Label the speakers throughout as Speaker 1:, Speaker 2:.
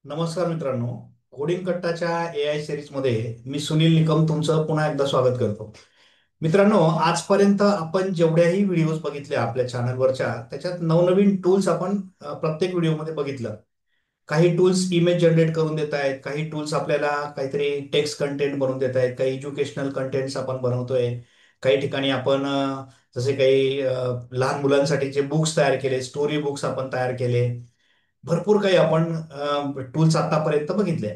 Speaker 1: नमस्कार मित्रांनो. Coding कट्टाच्या AI सिरीजमध्ये मी सुनील निकम तुमचं पुन्हा एकदा स्वागत करतो. मित्रांनो, आजपर्यंत आपण जेवढ्याही व्हिडिओज बघितल्या आपल्या चॅनलवरच्या त्याच्यात नवनवीन टूल्स आपण प्रत्येक व्हिडिओमध्ये बघितलं. काही टूल्स इमेज जनरेट करून देत आहेत, काही टूल्स आपल्याला काहीतरी टेक्स्ट कंटेंट बनवून देत आहेत, काही एज्युकेशनल कंटेंट्स आपण बनवतोय. काही ठिकाणी आपण जसे काही लहान मुलांसाठी जे बुक्स तयार केले, स्टोरी बुक्स आपण तयार केले. भरपूर काही आपण टूल्स आतापर्यंत बघितले.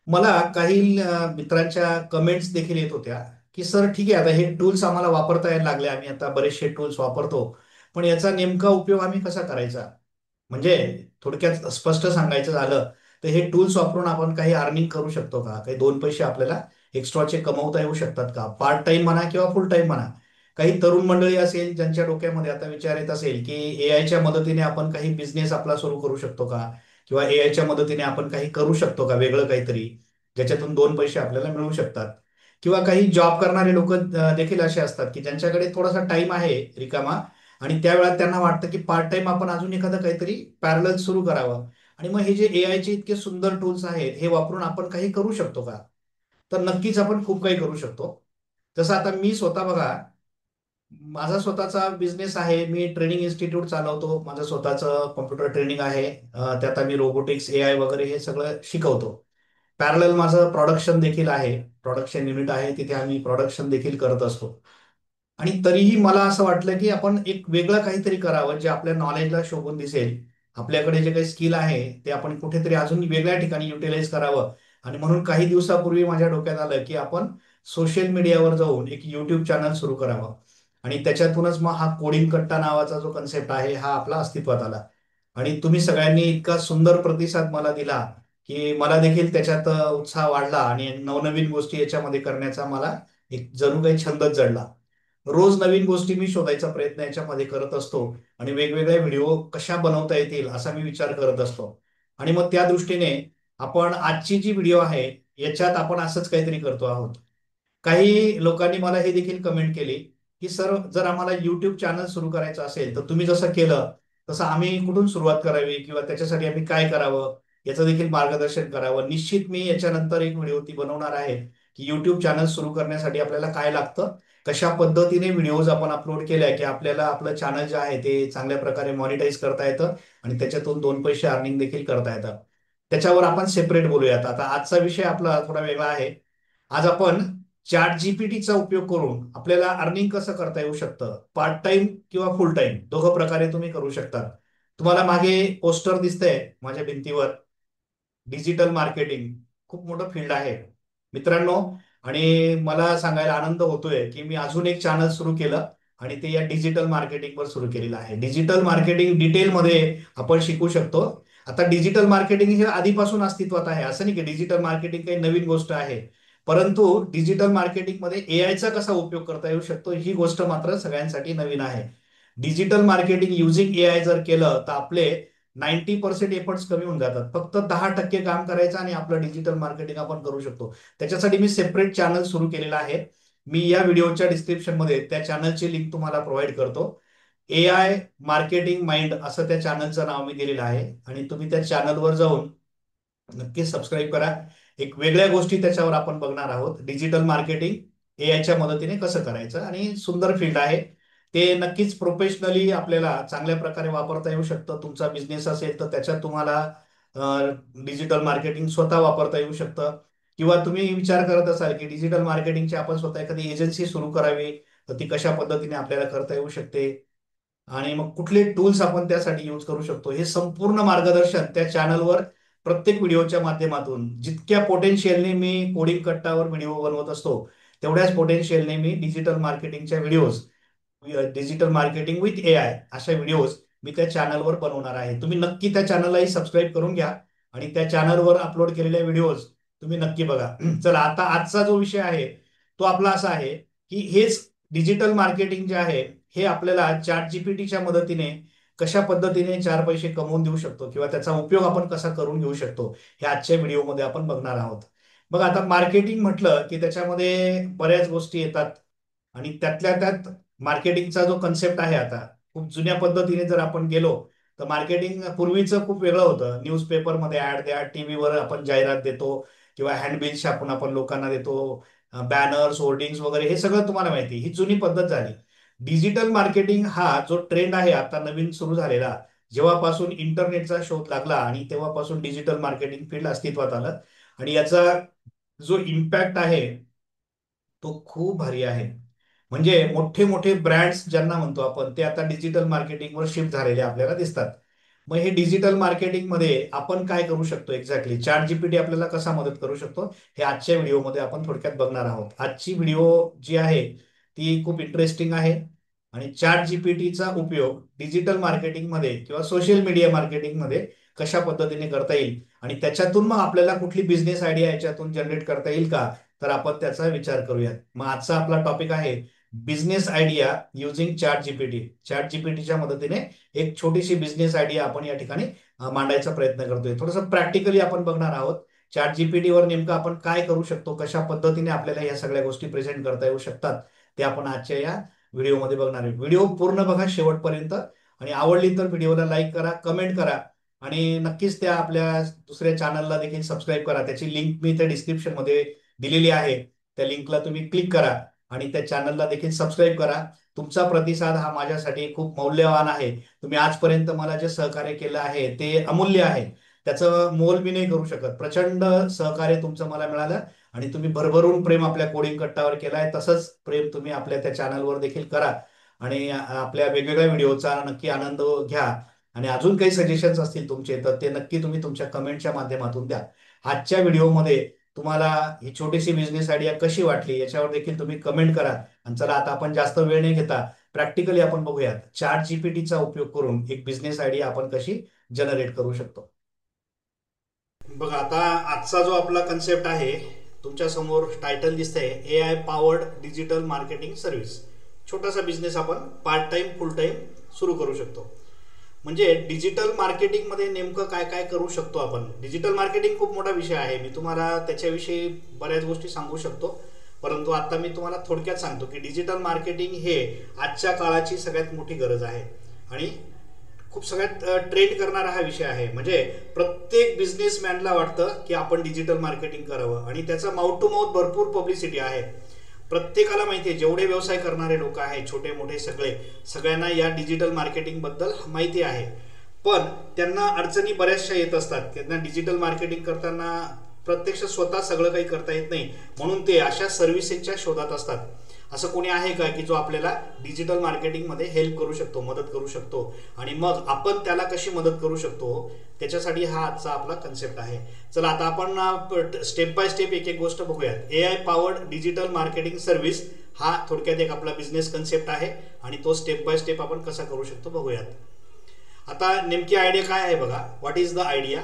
Speaker 1: मला काही मित्रांच्या कमेंट्स देखील येत होत्या की सर ठीक आहे, आता हे टूल्स आम्हाला वापरता यायला लागले, आम्ही आता बरेचसे टूल्स वापरतो, पण याचा नेमका उपयोग आम्ही कसा करायचा. म्हणजे थोडक्यात स्पष्ट सांगायचं झालं तर हे टूल्स वापरून आपण काही अर्निंग करू शकतो का, काही दोन पैसे आपल्याला एक्स्ट्राचे कमवता येऊ शकतात का, पार्ट टाइम म्हणा किंवा फुल टाइम म्हणा. काही तरुण मंडळी असेल ज्यांच्या डोक्यामध्ये आता विचार येत असेल की एआयच्या मदतीने आपण काही बिझनेस आपला सुरू करू शकतो का, किंवा एआयच्या मदतीने आपण काही करू शकतो का वेगळं काहीतरी, ज्याच्यातून दोन पैसे आपल्याला मिळू शकतात. किंवा काही जॉब करणारे लोक देखील असे असतात की ज्यांच्याकडे थोडासा टाइम आहे रिकामा, आणि त्या वेळात त्यांना वाटतं की पार्ट टाइम आपण अजून एखादं काहीतरी पॅरलल सुरू करावं. आणि मग हे जे एआयचे इतके सुंदर टूल्स आहेत हे वापरून आपण काही करू शकतो का. तर नक्कीच आपण खूप काही करू शकतो. जसं आता मी स्वतः बघा, माझा स्वतःचा बिझनेस आहे, मी ट्रेनिंग इन्स्टिट्यूट चालवतो, माझं स्वतःचं कॉम्प्युटर ट्रेनिंग आहे. त्यात आम्ही रोबोटिक्स एआय वगैरे हे सगळं शिकवतो. पॅरलल माझं प्रोडक्शन देखील आहे, प्रोडक्शन युनिट आहे, तिथे आम्ही प्रोडक्शन देखील करत असतो. आणि तरीही मला असं वाटलं की आपण एक वेगळं काहीतरी करावं जे आपल्या नॉलेजला शोभून दिसेल. आपल्याकडे जे काही स्किल आहे ते आपण कुठेतरी अजून वेगळ्या ठिकाणी युटिलाइज करावं. आणि म्हणून काही दिवसापूर्वी माझ्या डोक्यात आलं की आपण सोशल मीडियावर जाऊन एक युट्यूब चॅनल सुरू करावं. आणि त्याच्यातूनच मग हा कोडिंग कट्टा नावाचा जो कन्सेप्ट आहे हा आपला अस्तित्वात आला. आणि तुम्ही सगळ्यांनी इतका सुंदर प्रतिसाद मला दिला की मला देखील त्याच्यात उत्साह वाढला आणि नवनवीन गोष्टी याच्यामध्ये करण्याचा मला एक जणू काही छंदच जडला. रोज नवीन गोष्टी मी शोधायचा प्रयत्न याच्यामध्ये करत असतो. आणि वेगवेगळे व्हिडिओ कशा बनवता येतील असा मी विचार करत असतो. आणि मग त्या दृष्टीने आपण आजची जी व्हिडिओ आहे याच्यात आपण असंच काहीतरी करतो आहोत. काही लोकांनी मला हे देखील कमेंट केली की सर, जर आम्हाला युट्यूब चॅनल सुरू करायचं असेल तर तुम्ही जसं केलं तसं आम्ही कुठून सुरुवात करावी किंवा त्याच्यासाठी आम्ही काय करावं याचं देखील मार्गदर्शन करावं. निश्चित मी याच्यानंतर एक व्हिडिओ ती बनवणार आहे की युट्यूब चॅनल सुरू करण्यासाठी आपल्याला काय लागतं, कशा पद्धतीने व्हिडिओज आपण अपलोड केल्या की आपल्याला आपलं चॅनल जे आहे ते चांगल्या प्रकारे मॉनिटाईज करता येतं आणि त्याच्यातून दोन पैसे अर्निंग देखील करता येतात. त्याच्यावर आपण सेपरेट बोलूयात. आता आजचा विषय आपला थोडा वेगळा आहे. आज आपण चॅट जीपीटीचा उपयोग करून आपल्याला अर्निंग कसं करता येऊ शकतं, पार्ट टाइम किंवा फुल टाइम दोघं प्रकारे तुम्ही करू शकता. तुम्हाला मागे पोस्टर दिसतंय माझ्या भिंतीवर, डिजिटल मार्केटिंग खूप मोठं फील्ड आहे मित्रांनो. आणि मला सांगायला आनंद होतोय की मी अजून एक चॅनल सुरू केलं आणि ते या डिजिटल मार्केटिंगवर सुरू केलेलं आहे. डिजिटल मार्केटिंग डिटेलमध्ये आपण शिकू शकतो. आता डिजिटल मार्केटिंग हे आधीपासून अस्तित्वात आहे, असं नाही की डिजिटल मार्केटिंग काही नवीन गोष्ट आहे. परंतु डिजिटल मार्केटिंगमध्ये एआयचा कसा उपयोग करता येऊ शकतो ही गोष्ट मात्र सगळ्यांसाठी नवीन आहे. डिजिटल मार्केटिंग युझिंग एआय जर केलं तर आपले 90% एफर्ट्स कमी होऊन जातात. फक्त 10% काम करायचं आणि आपलं डिजिटल मार्केटिंग आपण करू शकतो. त्याच्यासाठी मी सेपरेट चॅनल सुरू केलेलं आहे. मी या व्हिडिओच्या डिस्क्रिप्शन मध्ये त्या चॅनलची लिंक तुम्हाला प्रोव्हाइड करतो. एआय मार्केटिंग माइंड असं त्या चॅनलचं नाव मी दिलेलं आहे आणि तुम्ही त्या चॅनलवर जाऊन नक्की सबस्क्राईब करा. एक वेगळ्या गोष्टी त्याच्यावर आपण बघणार आहोत. डिजिटल मार्केटिंग एआयच्या मदतीने कसं करायचं, आणि सुंदर फील्ड आहे. ते नक्कीच प्रोफेशनली आपल्याला चांगल्या प्रकारे वापरता येऊ शकतं. तुमचा बिझनेस असेल तर त्याच्यात तुम्हाला डिजिटल मार्केटिंग स्वतः वापरता येऊ शकतं. किंवा तुम्ही विचार करत असाल की डिजिटल मार्केटिंगची आपण स्वतः एखादी एजन्सी सुरू करावी, तर ती कशा पद्धतीने आपल्याला करता येऊ शकते आणि मग कुठले टूल्स आपण त्यासाठी यूज करू शकतो, हे संपूर्ण मार्गदर्शन त्या चॅनलवर प्रत्येक व्हिडिओच्या माध्यमातून जितक्या पोटेन्शियलने मी कोडिंग कट्टावर व्हिडिओ बनवत असतो तेवढ्याच पोटेन्शियलने मी डिजिटल मार्केटिंगच्या videos, digital marketing with AI अशा व्हिडिओज मी त्या चॅनलवर बनवणार आहे. तुम्ही नक्की त्या चॅनललाही सबस्क्राईब करून घ्या आणि त्या चॅनलवर अपलोड केलेल्या व्हिडिओज तुम्ही नक्की बघा. चला, आता आजचा जो विषय आहे तो आपला असा आहे की हेच डिजिटल मार्केटिंग जे आहे हे आपल्याला चॅट जीपीटीच्या मदतीने कशा पद्धतीने चार पैसे कमवून देऊ शकतो किंवा त्याचा उपयोग आपण कसा करून घेऊ शकतो हे आजच्या व्हिडिओमध्ये आपण बघणार आहोत. मग आता मार्केटिंग म्हटलं की त्याच्यामध्ये बऱ्याच गोष्टी येतात. आणि त्यातल्या त्यात मार्केटिंगचा जो कन्सेप्ट आहे आता खूप जुन्या पद्धतीने जर आपण गेलो तर मार्केटिंग पूर्वीचं खूप वेगळं होतं. न्यूजपेपरमध्ये ऍड द्या, टीव्हीवर आपण जाहिरात देतो किंवा हँडबिल छापून आपण लोकांना देतो, बॅनर्स, होर्डिंग्स वगैरे हे सगळं तुम्हाला माहिती, ही जुनी पद्धत झाली. डिजिटल मार्केटिंग हा जो ट्रेंड आहे आता नवीन सुरू झालेला, जेव्हापासून इंटरनेटचा शोध लागला आणि तेव्हापासून डिजिटल मार्केटिंग फील्ड अस्तित्वात आलं आणि याचा जो इम्पॅक्ट आहे तो खूप भारी आहे. म्हणजे मोठे मोठे ब्रँड्स ज्यांना म्हणतो आपण, ते आता डिजिटल मार्केटिंगवर शिफ्ट झालेले आपल्याला दिसतात. मग हे डिजिटल मार्केटिंगमध्ये आपण काय करू शकतो एक्झॅक्टली, चॅट जीपीटी आपल्याला कसा मदत करू शकतो, हे आजच्या व्हिडिओमध्ये आपण थोडक्यात बघणार आहोत. आजची व्हिडिओ जी आहे ती खूप इंटरेस्टिंग आहे आणि चॅट जीपीटीचा उपयोग डिजिटल मार्केटिंगमध्ये किंवा सोशल मीडिया मार्केटिंगमध्ये कशा पद्धतीने करता येईल आणि त्याच्यातून मग आपल्याला कुठली बिझनेस आयडिया याच्यातून जनरेट करता येईल का, तर आपण त्याचा विचार करूयात. मग आजचा आपला टॉपिक आहे business idea using ChatGPT. चॅट जीपीटीच्या मदतीने एक छोटीशी बिझनेस आयडिया आपण या ठिकाणी मांडायचा प्रयत्न करतोय. थोडंसं प्रॅक्टिकली आपण बघणार आहोत चॅट जीपीटीवर नेमकं आपण काय करू शकतो, कशा पद्धतीने आपल्याला या सगळ्या गोष्टी प्रेझेंट करता येऊ शकतात, ते आपण आजच्या या व्हिडिओमध्ये बघणार आहे. व्हिडिओ पूर्ण बघा शेवटपर्यंत आणि आवडली तर व्हिडिओला लाईक करा, कमेंट करा आणि नक्कीच त्या आपल्या दुसऱ्या चॅनलला देखील सबस्क्राईब करा. त्याची लिंक मी त्या डिस्क्रिप्शन मध्ये दिलेली आहे. त्या लिंकला तुम्ही क्लिक करा आणि त्या चॅनलला देखील सबस्क्राईब करा. तुमचा प्रतिसाद हा माझ्यासाठी खूप मौल्यवान आहे. तुम्ही आजपर्यंत मला जे सहकार्य केलं आहे ते अमूल्य आहे. त्याचं मोल मी नाही करू शकत. प्रचंड सहकार्य तुमचं मला मिळालं आणि तुम्ही भरभरून प्रेम आपल्या कोडिंग कट्टावर केलाय. तसंच प्रेम तुम्ही आपल्या त्या चॅनलवर देखील करा आणि आपल्या वेगवेगळ्या व्हिडिओचा नक्की आनंद घ्या. आणि अजून काही सजेशन्स असतील तुमचे तर ते नक्की तुम्ही तुमच्या कमेंटच्या माध्यमातून द्या. आजच्या व्हिडिओमध्ये तुम्हाला ही छोटीशी बिझनेस आयडिया कशी वाटली याच्यावर देखील तुम्ही कमेंट करा. आणि चला आता आपण जास्त वेळ नाही घेता प्रॅक्टिकली आपण बघूयात चॅट जीपीटीचा उपयोग करून एक बिझनेस आयडिया आपण कशी जनरेट करू शकतो. बघा आता आजचा जो आपला कन्सेप्ट आहे, तुमच्या समोर टायटल दिसतंय AI powered digital marketing service. छोटासा बिझनेस आपण पार्ट टाइम फुल टाइम सुरू करू शकतो. म्हणजे डिजिटल मार्केटिंगमध्ये नेमकं काय काय करू शकतो आपण. डिजिटल मार्केटिंग खूप मोठा विषय आहे, मी तुम्हाला त्याच्याविषयी बऱ्याच गोष्टी सांगू शकतो, परंतु आता मी तुम्हाला थोडक्यात सांगतो की डिजिटल मार्केटिंग हे आजच्या काळाची सगळ्यात मोठी गरज आहे आणि खूप सगळ्यात ट्रेंड करणारा हा विषय आहे. म्हणजे प्रत्येक बिझनेसमॅनला वाटतं की आपण डिजिटल मार्केटिंग करावं आणि त्याचा माउथ टू माउथ भरपूर पब्लिसिटी आहे. प्रत्येकाला माहिती आहे, जेवढे व्यवसाय करणारे लोक आहेत छोटे मोठे सगळे, सगळ्यांना या डिजिटल मार्केटिंग बद्दल माहिती आहे. पण त्यांना अडचणी बऱ्याचशा येत असतात. त्यांना डिजिटल मार्केटिंग करताना प्रत्यक्ष स्वतः सगळं काही करता येत नाही, म्हणून ते अशा सर्व्हिसेसच्या शोधात असतात. असं कोणी आहे का की जो आपल्याला डिजिटल मार्केटिंगमध्ये हेल्प करू शकतो, मदत करू शकतो, आणि मग आपण त्याला कशी मदत करू शकतो त्याच्यासाठी हा आजचा आपला कन्सेप्ट आहे. चला आता आपण स्टेप बाय स्टेप एक एक गोष्ट बघूयात. AI powered digital marketing service हा थोडक्यात एक आपला बिझनेस कन्सेप्ट आहे आणि तो स्टेप बाय स्टेप आपण कसा करू शकतो बघूयात. आता नेमकी आयडिया काय आहे बघा. What is the idea.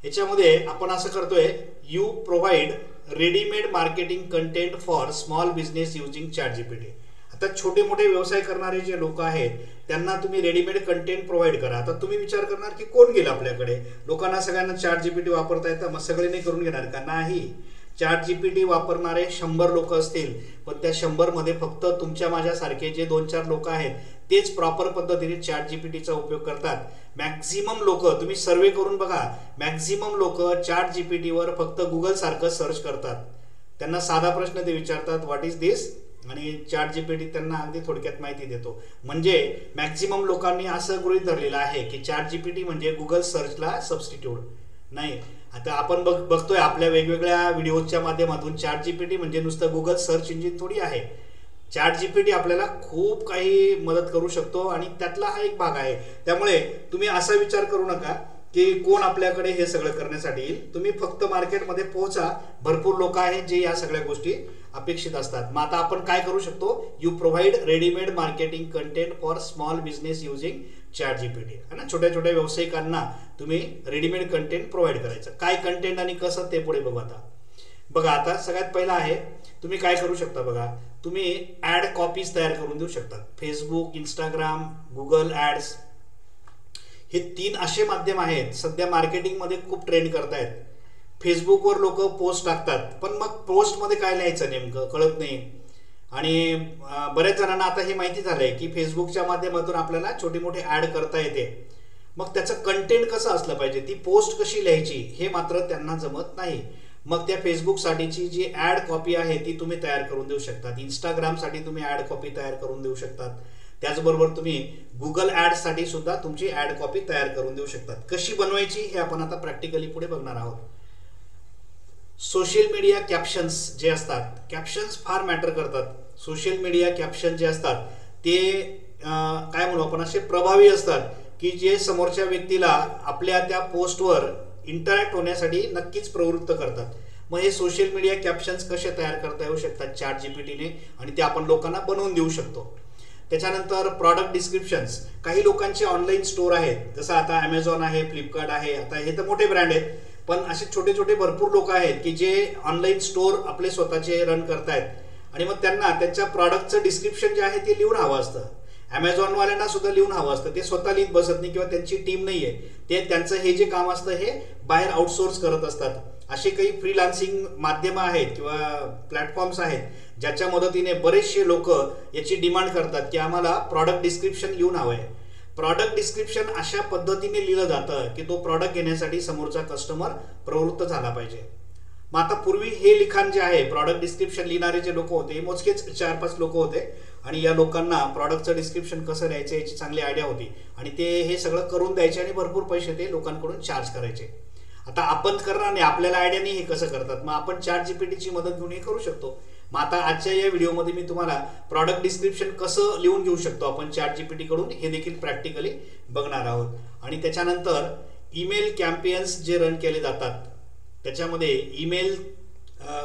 Speaker 1: याच्यामध्ये आपण असं करतोय, you provide readymade marketing content for small business using chat GPT. आता छोटे मोठे व्यवसाय करणारे जे लोक आहेत त्यांना तुम्ही रेडीमेड कंटेंट प्रोव्हाइड करा. आता तुम्ही विचार करणार की कोण गेलं आपल्याकडे, लोकांना सगळ्यांना चॅट जीपीटी वापरता येतं, मग सगळे नाही करून घेणार का. नाही, चॅट जीपीटी वापरणारे 100 लोक असतील, पण त्या 100 मध्ये फक्त तुमच्या माझ्यासारखे जे 2-4 लोक आहेत तेच प्रॉपर पद्धतीने चॅट जीपीटीचा उपयोग करतात. मॅक्झिमम लोक, तुम्ही सर्वे करून बघा, मॅक्झिमम लोक चॅट जीपीटीवर फक्त गुगल सारखं सर्च करतात. त्यांना साधा प्रश्न ते विचारतात, व्हॉट इज दिस, आणि चॅट जीपीटी त्यांना अगदी थोडक्यात माहिती देतो. म्हणजे मॅक्झिमम लोकांनी असं गृहीत धरलेलं आहे की चॅट जीपीटी म्हणजे गुगल सर्चला सबस्टिट्यूट. नाही, आता आपण बघतोय आपल्या वेगवेगळ्या व्हिडिओच्या माध्यमातून चॅट जीपीटी म्हणजे नुसतं गुगल सर्च इंजिन थोडी आहे. चॅट जीपीटी आपल्याला खूप काही मदत करू शकतो आणि त्यातला हा एक भाग आहे. त्यामुळे तुम्ही असा विचार करू नका की कोण आपल्याकडे हे सगळं करण्यासाठी येईल. तुम्ही फक्त मार्केटमध्ये पोहोचा, भरपूर लोक आहेत जे या सगळ्या गोष्टी अपेक्षित असतात. मग आता आपण काय करू शकतो, you provide readymade marketing content for small business using chat GPT. है ना, छोट्या छोट्या व्यावसायिकांना तुम्ही रेडीमेड कंटेंट प्रोव्हाइड करायचं. काय कंटेंट आणि कसं ते पुढे बघू. आता बघा, आता सगळ्यात पहिला आहे तुम्ही काय करू शकता बघा, तुम्ही ऍड कॉपीज तयार करून देऊ शकता. फेसबुक, इंस्टाग्राम, गुगल ऍड्स हे 3 असे माध्यम आहेत सध्या मार्केटिंगमध्ये खूप ट्रेंड करतायत. फेसबुकवर लोक पोस्ट टाकतात, पण मग पोस्टमध्ये काय लिहायचं नेमकं कळत नाही. आणि बऱ्याच जणांना आता हे माहिती झालंय की फेसबुकच्या माध्यमातून आपल्याला छोटी मोठी ऍड करता येते. मग त्याचं कंटेंट कसं असलं पाहिजे, ती पोस्ट कशी लिहायची, हे मात्र त्यांना जमत नाही. मग त्या फेसबुकसाठीची जी ॲड कॉपी आहे ती तुम्ही तयार करून देऊ शकतात. इंस्टाग्रामसाठी तुम्ही ॲड कॉपी तयार करून देऊ शकतात. त्याचबरोबर तुम्ही गुगल ॲड्ससाठी सुद्धा तुमची ॲड कॉपी तयार करून देऊ शकतात. कशी बनवायची हे आपण आता प्रॅक्टिकली पुढे बघणार आहोत. सोशल मीडिया कॅप्शन्स जे असतात, कॅप्शन्स फार मॅटर करतात. सोशल मीडिया कॅप्शन जे असतात ते काय म्हणू आपण, असे प्रभावी असतात की जे समोरच्या व्यक्तीला आपल्या त्या पोस्टवर इंटरॅक्ट होण्यासाठी नक्कीच प्रवृत्त करतात. मग हे सोशल मीडिया कॅप्शन्स कसे तयार करता येऊ शकतात चॅट जीपीटीने, आणि ते आपण लोकांना बनवून देऊ शकतो. त्याच्यानंतर प्रॉडक्ट डिस्क्रिप्शन्स. काही लोकांचे ऑनलाईन स्टोर आहेत, जसं आता ॲमेझॉन आहे, फ्लिपकार्ट आहे. आता हे तर मोठे ब्रँड आहेत, पण असे छोटे छोटे भरपूर लोक आहेत की जे ऑनलाईन स्टोर आपले स्वतःचे रन करतायत, आणि मग त्यांना त्यांच्या प्रॉडक्टचं डिस्क्रिप्शन जे आहे ते लिहून हवं असतं. ॲमेझॉनवाल्यांना सुद्धा लिहून हवं असतं, ते स्वतः लिहित बसत नाही किंवा त्यांची टीम नाही आहे, ते त्यांचं हे जे काम असतं हे बाहेर आउटसोर्स करत असतात. असे काही फ्रीलान्सिंग माध्यमं आहेत किंवा प्लॅटफॉर्म्स आहेत ज्याच्या मदतीने बरेचसे लोक याची डिमांड करतात की आम्हाला प्रॉडक्ट डिस्क्रिप्शन लिहून हवं आहे. प्रॉडक्ट डिस्क्रिप्शन अशा पद्धतीने लिहिलं जातं की तो प्रॉडक्ट घेण्यासाठी समोरचा कस्टमर प्रवृत्त झाला पाहिजे. मग आता पूर्वी हे लिखाण जे आहे, प्रॉडक्ट डिस्क्रिप्शन लिहिणारे जे लोक होते, मोजकेच 4-5 लोक होते, आणि या लोकांना प्रॉडक्टचं डिस्क्रिप्शन कसं द्यायचं याची चांगली आयडिया होती, आणि ते हे सगळं करून द्यायचे आणि भरपूर पैसे ते लोकांकडून चार्ज करायचे. आता आपण करणार नाही, आपल्याला आयडिया नाही हे कसं करतात, मग आपण चॅट जीपीटीची मदत घेऊन हे करू शकतो. मग आता आजच्या या व्हिडिओमध्ये मी तुम्हाला प्रॉडक्ट डिस्क्रिप्शन कसं लिहून घेऊ शकतो आपण चॅट जीपीटी कडून हे देखील प्रॅक्टिकली बघणार आहोत. आणि त्याच्यानंतर ईमेल कॅम्पेन्स जे रन केले जातात त्याच्यामध्ये ईमेल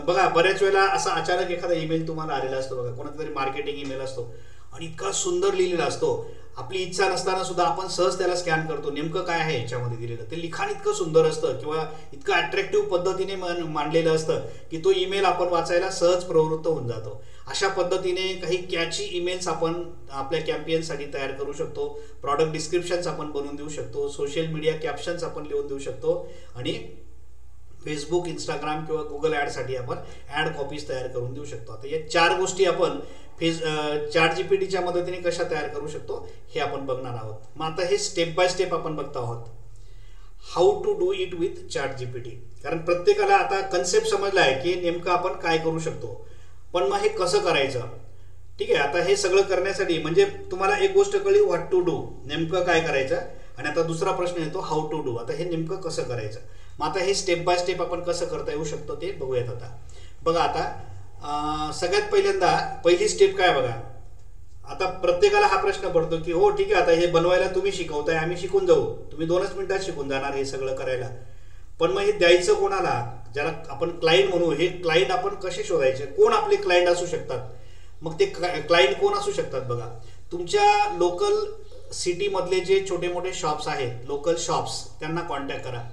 Speaker 1: बघा, बऱ्याच वेळेला असा अचानक एखादा ईमेल तुम्हाला आलेला असतो बघा, कोणाचा तरी मार्केटिंग ईमेल असतो आणि इतका सुंदर लिहिलेला असतो, आपली इच्छा नसताना सुद्धा आपण सहज त्याला स्कॅन करतो, नेमकं काय आहे याच्यामध्ये दिलेलं. ते लिखाण इतकं सुंदर असतं किंवा इतकं अट्रॅक्टिव्ह पद्धतीने मांडलेलं असतं की तो ईमेल आपण वाचायला सहज प्रवृत्त होऊन जातो. अशा पद्धतीने काही कॅची ईमेल्स आपण आपल्या कॅम्पेनसाठी तयार करू शकतो. प्रॉडक्ट डिस्क्रिप्शन्स आपण बनवून देऊ शकतो. सोशल मीडिया कॅप्शन्स आपण लिहून देऊ शकतो. आणि फेसबुक, इंस्टाग्राम किंवा गुगल ॲडसाठी आपण ॲड कॉपीज तयार करून देऊ शकतो. आता या 4 गोष्टी आपण चॅट जीपीटीच्या मदतीने कशा तयार करू शकतो हे आपण बघणार आहोत. मग आता हे स्टेप बाय स्टेप आपण बघतो आहोत. How to do it with chat GPT. कारण प्रत्येकाला आता कन्सेप्ट समजला आहे की नेमकं आपण काय करू शकतो, पण मग हे कसं करायचं. ठीक आहे, आता हे सगळं करण्यासाठी म्हणजे तुम्हाला एक गोष्ट कळली, व्हॉट टू डू, नेमकं काय करायचं. आणि आता दुसरा प्रश्न येतो, हाऊ टू डू. आता हे नेमकं कसं करायचं. मग आता हे स्टेप बाय स्टेप आपण कसं करता येऊ शकतो ते बघूयात. आता बघा, आता सगळ्यात पहिल्यांदा पहिली स्टेप काय बघा. आता प्रत्येकाला हा प्रश्न पडतो की हो ठीक आहे, आता हे बनवायला तुम्ही शिकवताय, आम्ही शिकून जाऊ. तुम्ही 2च मिनिटात शिकून जाणार हे सगळं करायला, पण मग हे द्यायचं कोणाला, ज्याला आपण क्लायंट म्हणू. हे क्लायंट आपण कसे शोधायचे, कोण आपले क्लायंट असू शकतात. मग ते क्लायंट कोण असू शकतात बघा. तुमच्या लोकल सिटीमधले जे छोटे मोठे शॉप्स आहेत, लोकल शॉप्स, त्यांना कॉन्टॅक्ट करा.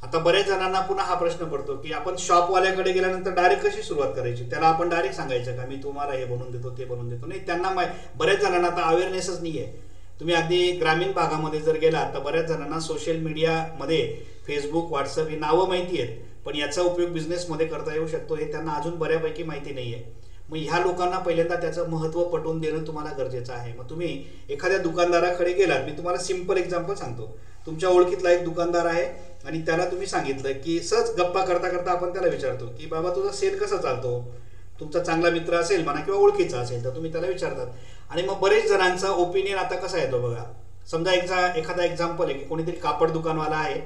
Speaker 1: आता बऱ्याच जणांना पुन्हा हा प्रश्न पडतो की आपण शॉपवाल्याकडे गेल्यानंतर डायरेक्ट कशी सुरुवात करायची. त्याला आपण डायरेक्ट सांगायचं का मी तुम्हाला हे बनवून देतो ते बनवून देतो. नाही, त्यांना बऱ्याच जणांना आता अवेअरनेसच नाही आहे. तुम्ही अगदी ग्रामीण भागामध्ये जर गेला तर बऱ्याच जणांना सोशल मीडियामध्ये फेसबुक, व्हॉट्सअप ही नावं माहिती आहेत, पण याचा उपयोग बिझनेसमध्ये करता येऊ शकतो हे त्यांना अजून बऱ्यापैकी माहिती नाही आहे. मग ह्या लोकांना पहिल्यांदा त्याचं महत्त्व पटवून देणं तुम्हाला गरजेचं आहे. मग तुम्ही एखाद्या दुकानदाराकडे गेलात, मी तुम्हाला सिम्पल एक्झाम्पल सांगतो. तुमच्या ओळखीतला एक दुकानदार आहे आणि त्याला तुम्ही सांगितलं की सहज गप्पा करता करता आपण त्याला विचारतो की बाबा तुझा सेल कसा चालतो. तुमचा चांगला मित्र असेल म्हणा किंवा ओळखीचा असेल तर तुम्ही त्याला विचारतात. आणि मग बरेच जणांचा ओपिनियन आता कसा येतो बघा. समजा एखादा एक्झाम्पल आहे की कोणीतरी कापड दुकानवाला आहे,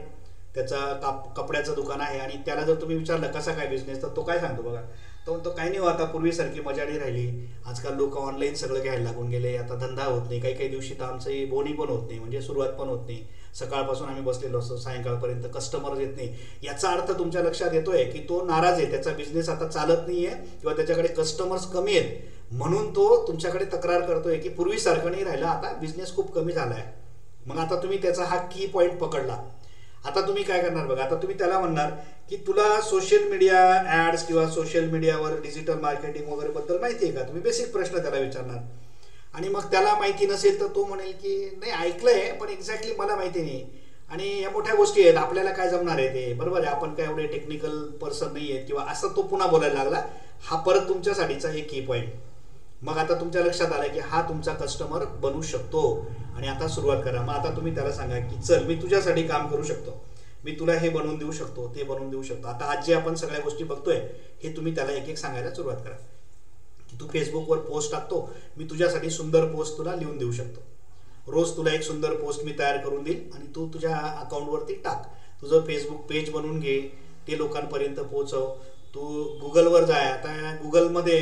Speaker 1: त्याचा कपड्याचं दुकान आहे, आणि त्याला जर तुम्ही विचारलं कसा काय बिझनेस, तर तो काय सांगतो बघा. तो म्हणतो काही नाही, आता पूर्वीसारखी मजा नाही राहिली, आजकाल लोक ऑनलाईन सगळं घ्यायला लागून गेले, आता धंदा होत नाही, काही काही दिवशी तर आमची बोनी पण होत नाही, म्हणजे सुरुवात पण होत नाही. सकाळपासून आम्ही बसलेलो असतो, सायंकाळपर्यंत कस्टमर येत नाही. याचा अर्थ तुमच्या लक्षात येतोय की तो नाराज आहे, त्याचा बिझनेस आता चालत नाहीये किंवा त्याच्याकडे कस्टमर्स कमी आहेत, म्हणून तो तुमच्याकडे तक्रार करतोय की पूर्वीसारखं नाही राहिलं, आता बिझनेस खूप कमी झालाय. मग आता तुम्ही त्याचा हा की पॉईंट पकडला. आता तुम्ही काय करणार बघा. आता तुम्ही त्याला म्हणणार की तुला सोशल मीडिया ॲड्स किंवा सोशल मीडियावर डिजिटल मार्केटिंग वगैरे बद्दल माहिती आहे का. तुम्ही बेसिक प्रश्न त्याला विचारणार. आणि मग त्याला माहिती नसेल तर तो म्हणेल की नाही, ऐकलंय पण एक्झॅक्टली मला माहिती नाही, आणि या मोठ्या गोष्टी आहेत, आपल्याला काय जमणार आहे ते, बरोबर आहे, आपण काय एवढे टेक्निकल पर्सन नाही आहेत किंवा असं तो पुन्हा बोलायला लागला. हा परत तुमच्यासाठीचा एक की पॉईंट. मग आता तुमच्या लक्षात आलं की हा तुमचा कस्टमर बनू शकतो आणि आता सुरुवात करा. मग आता तुम्ही त्याला सांगा की चल मी तुझ्यासाठी काम करू शकतो, मी तुला हे बनवून देऊ शकतो, ते बनवून देऊ शकतो. आता आज जे आपण सगळ्या गोष्टी बघतोय हे तुम्ही त्याला एक एक सांगायला सुरुवात करा की तू फेसबुकवर पोस्ट टाकतो, मी तुझ्यासाठी सुंदर पोस्ट तुला लिहून देऊ शकतो. रोज तुला एक सुंदर पोस्ट मी तयार करून देईल आणि तू तुझ्या अकाउंटवरती टाक. तुझं फेसबुक पेज बनवून घे, ते लोकांपर्यंत पोहोचव. तू गुगलवर जाय. आता गुगलमध्ये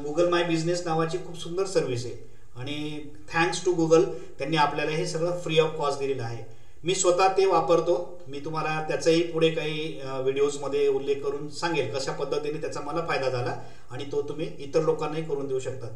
Speaker 1: गुगल माय बिझनेस नावाची खूप सुंदर सर्व्हिस आहे आणि थँक्स टू गुगल त्यांनी आपल्याला हे सगळं फ्री ऑफ कॉस्ट दिलेलं आहे. मी स्वतः ते वापरतो. मी तुम्हाला त्याचाही पुढे काही व्हिडिओजमध्ये उल्लेख करून सांगेल कशा पद्धतीने त्याचा मला फायदा झाला आणि तो तुम्ही इतर लोकांनाही करून देऊ शकतात.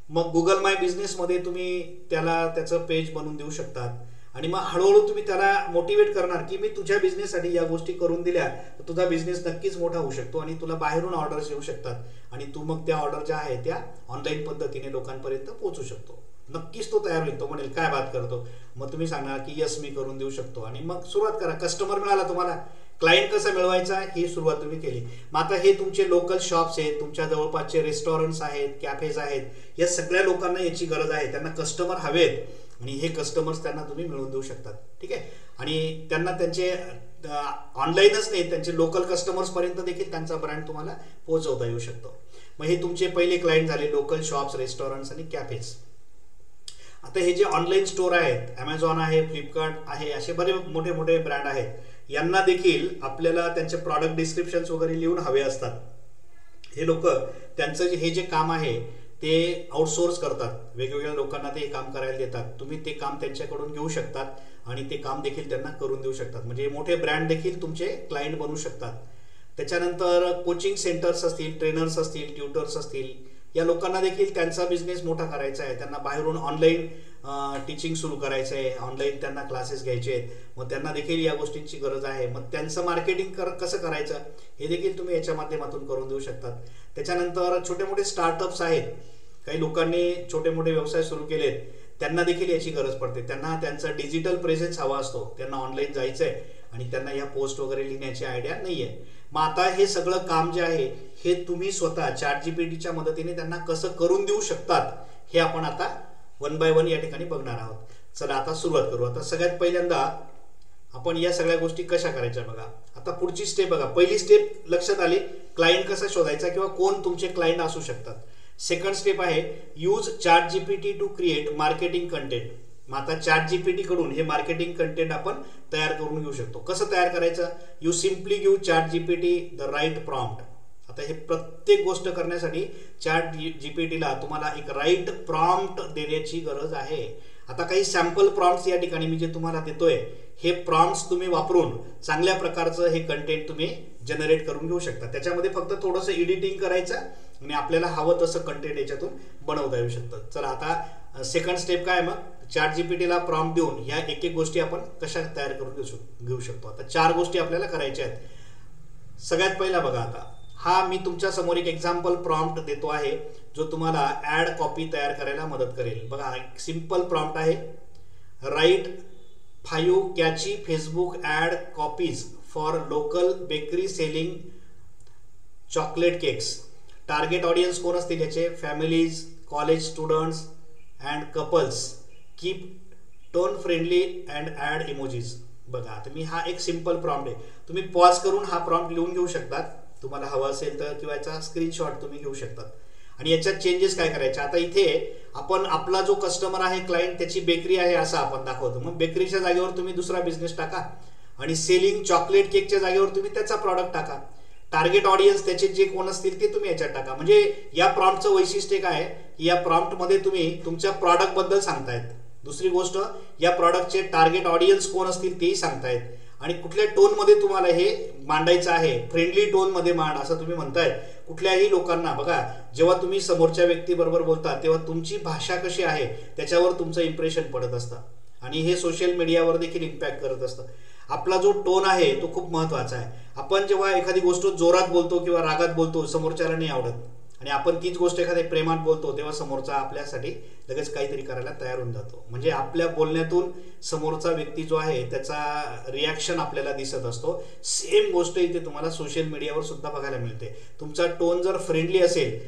Speaker 1: मग गुगल माय बिझनेसमध्ये तुम्ही त्याला त्याचं पेज बनवून देऊ शकतात आणि मग हळूहळू तुम्ही त्याला मोटिवेट करणार की मी तुझ्या बिझनेससाठी या गोष्टी करून दिल्या तर तुझा बिझनेस नक्कीच मोठा होऊ शकतो आणि तुला बाहेरून ऑर्डर्स येऊ शकतात आणि तू मग त्या ऑर्डर ज्या आहेत त्या ऑनलाईन पद्धतीने लोकांपर्यंत पोहोचू शकतो. नक्कीच तो तयार होईल. तो म्हणेल काय बात करतो. मग तुम्ही सांगणार की यस मी करून देऊ शकतो आणि मग सुरुवात करा. कस्टमर मिळाला तुम्हाला, क्लायंट कसा मिळवायचा ही सुरुवात तुम्ही केली. मग आता हे तुमचे लोकल शॉप्स आहेत, तुमच्या जवळपासचे रेस्टॉरंट्स आहेत, कॅफेज आहेत, या सगळ्या लोकांना याची गरज आहे. त्यांना कस्टमर हवेत आणि हे कस्टमर्स त्यांना तुम्ही मिळवून देऊ शकतात. ठीक आहे. आणि त्यांना त्यांचे ऑनलाईनच नाही, त्यांचे लोकल कस्टमर्स पर्यंत देखील त्यांचा ब्रँड तुम्हाला पोहोचवता येऊ शकतो. मग हे तुमचे पहिले क्लायंट झाले लोकल शॉप्स, रेस्टॉरंट्स आणि कॅफेज. आता हे जे ऑनलाईन स्टोर आहेत, ॲमेझॉन आहे, फ्लिपकार्ट आहे, असे बरे मोठे मोठे ब्रँड आहेत, यांना देखील आपल्याला त्यांचे प्रॉडक्ट डिस्क्रिप्शन्स वगैरे लिहून हवे असतात. हे लोक त्यांचं हे जे काम आहे ते आउटसोर्स करतात, वेगवेगळ्या लोकांना ते काम करायला देतात. तुम्ही ते काम त्यांच्याकडून घेऊ शकतात आणि ते काम देखील त्यांना करून देऊ शकतात. म्हणजे मोठे ब्रँड देखील तुमचे क्लायंट बनू शकतात. त्याच्यानंतर कोचिंग सेंटर्स असतील, ट्रेनर्स असतील, ट्युटर्स असतील, या लोकांना देखील त्यांचा बिझनेस मोठा करायचा आहे. त्यांना बाहेरून ऑनलाईन टीचिंग सुरू करायचं आहे, ऑनलाईन त्यांना क्लासेस घ्यायचे आहेत. मग त्यांना देखील या गोष्टींची गरज आहे. मग त्यांचं मार्केटिंग कसं करायचं हे देखील तुम्ही याच्या माध्यमातून करून देऊ शकतात. त्याच्यानंतर छोटे मोठे स्टार्टअप्स आहेत, काही लोकांनी छोटे मोठे व्यवसाय सुरू केलेत, त्यांना देखील याची गरज पडते. त्यांना त्यांचा डिजिटल प्रेझेन्स हवा असतो, त्यांना ऑनलाईन जायचं आहे आणि त्यांना या पोस्ट वगैरे लिहिण्याची आयडिया नाही आहे. मग आता हे सगळं काम जे आहे हे तुम्ही स्वतः ChatGPTच्या मदतीने त्यांना कसं करून देऊ शकतात हे आपण आता वन बाय वन या ठिकाणी बघणार आहोत. चला आता सुरुवात करू. आता सगळ्यात पहिल्यांदा आपण या सगळ्या गोष्टी कशा करायच्या बघा. आता पुढची स्टेप बघा. पहिली स्टेप लक्षात आली, क्लायंट कसा शोधायचा किंवा कोण तुमचे क्लायंट असू शकतात. सेकंड स्टेप आहे use ChatGPT to create marketing content. मग आता ChatGPT कडून हे मार्केटिंग कंटेंट आपण तयार करून घेऊ शकतो. कसं तयार करायचं. You simply give ChatGPT the right prompt. आता हे प्रत्येक गोष्ट करण्यासाठी ChatGPTला तुम्हाला एक राईट प्रॉम्प्ट देण्याची गरज आहे. आता काही सॅम्पल प्रॉम्प्ट्स या ठिकाणी मी जे तुम्हाला देतोय हे प्रॉम्प्ट्स तुम्ही वापरून चांगल्या प्रकारचं हे कंटेंट तुम्ही जनरेट करून घेऊ शकता. त्याच्यामध्ये फक्त थोडंसं एडिटिंग करायचं आणि आपल्याला हवं तसं कंटेंट याच्यातून बनवता येऊ शकतं. चला आता सेकंड स्टेप काय. मग ChatGPTला प्रॉम्प्ट देऊन ह्या एक एक गोष्टी आपण कशा तयार करून घेऊ शकतो. आता 4 गोष्टी आपल्याला करायच्या आहेत. सगळ्यात पहिला बघा, आता हा मी तुमच्या समोर एक एक्झाम्पल प्रॉम्प्ट देतो आहे जो तुम्हाला ऍड कॉपी तयार करायला मदत करेल. बघा एक सिंपल प्रॉम्प्ट आहे. Write 5 catchy Facebook ad copies for local bakery selling chocolate cakes. Target audience कोण असतील याचे. Families, college students and couples. Keep tone friendly and add emojis. बघा आता मी हा एक सिंपल प्रॉम्प्ट आहे. तुम्ही पॉज करून हा प्रॉम्प्ट लिहून घेऊ शकतात तुम्हाला हवा असेल तर, किंवा याचा स्क्रीनशॉट तुम्ही घेऊ शकतात आणि याच्यात चेंजेस काय करायचे. आता इथे आपण आपला जो कस्टमर आहे क्लायंट त्याची बेकरी आहे असं आपण दाखवतो. मग बेकरीच्या जागेवर तुम्ही दुसरा बिझनेस टाका आणि सेलिंग चॉकलेट केकच्या जागेवर तुम्ही त्याचा प्रॉडक्ट टाका. टार्गेट ऑडियन्स त्याचे जे कोण असतील ते तुम्ही याच्यात टाका. म्हणजे या प्रॉम्प्टचं वैशिष्ट्य काय आहे की या प्रॉम्प्टमध्ये तुम्ही तुमच्या प्रॉडक्ट बद्दल सांगतायत. दुसरी गोष्ट या प्रॉडक्टचे टार्गेट ऑडियन्स कोण असतील तेही सांगतायत आणि कुठल्या टोनमध्ये तुम्हाला हे मांडायचं आहे. फ्रेंडली टोनमध्ये मांड असं तुम्ही म्हणतायत. कुठल्याही लोकांना बघा, जेव्हा तुम्ही समोरच्या व्यक्तीबरोबर बोलता तेव्हा तुमची भाषा कशी आहे त्याच्यावर तुमचं इम्प्रेशन पडत असतं आणि हे सोशल मीडियावर देखील इम्पॅक्ट करत असतं. आपला जो टोन आहे तो खूप महत्त्वाचा आहे. आपण जेव्हा एखादी गोष्ट जोरात बोलतो किंवा रागात बोलतो समोरच्याला नाही आवडत आणि आपण तीच गोष्ट एखाद्या प्रेमात बोलतो तेव्हा समोरचा आपल्यासाठी लगेच काहीतरी करायला तयार होऊन जातो. म्हणजे आपल्या बोलण्यातून समोरचा व्यक्ती जो आहे त्याचा रिॲक्शन आपल्याला दिसत असतो. सेम गोष्ट इथे तुम्हाला सोशल मीडियावर सुद्धा बघायला मिळते. तुमचा टोन जर फ्रेंडली असेल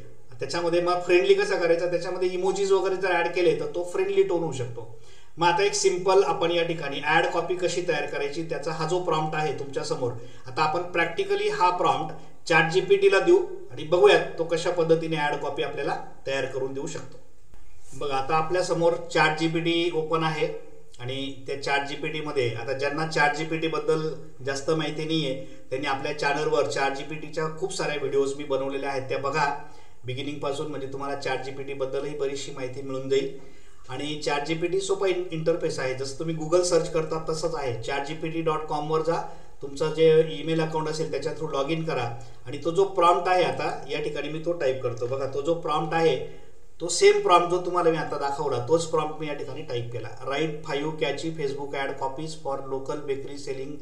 Speaker 1: त्याच्यामध्ये मग फ्रेंडली कसा करायचा, त्याच्यामध्ये इमोजीज वगैरे जर ऍड केले तर तो फ्रेंडली टोन होऊ शकतो. मग आता एक सिंपल आपण या ठिकाणी ऍड कॉपी कशी तयार करायची त्याचा हा जो प्रॉम्प्ट आहे तुमच्या समोर, आता आपण प्रॅक्टिकली हा प्रॉम्प्ट चॅट जीपीटीला देऊ आणि बघूयात तो कशा पद्धतीने ऍड कॉपी आपल्याला तयार करून देऊ शकतो. बघा आता आपल्या समोर चॅट जीपीटी ओपन आहे आणि त्या चॅट जीपीटी मध्ये आता ज्यांना चॅट जीपीटी बद्दल जास्त माहिती नाहीये त्यांनी आपल्या चॅनलवर चॅट जीपीटीच्या खूप साऱ्या व्हिडिओज मी बनवलेल्या आहेत, त्या बघा बिगिनिंग पासून, म्हणजे तुम्हाला चॅट जीपीटी बद्दलही बरीचशी माहिती मिळून जाईल. आणि चॅट जीपीटी सोपा इंटरफेस आहे, जसं तुम्ही गुगल सर्च करता तसंच आहे. chatgpt.com वर जा, तुमचा जे ईमेल अकाउंट असेल त्याच्या थ्रू लॉग इन करा आणि तो जो प्रॉम्प्ट आहे आता या ठिकाणी मी तो टाईप करतो. बघा तो जो प्रॉम्प्ट आहे तो सेम प्रॉम्प्ट जो तुम्हाला मी आता दाखवला तोच प्रॉम्प्ट मी या ठिकाणी टाईप केला. Write 5 catchy Facebook ad copies for local bakery selling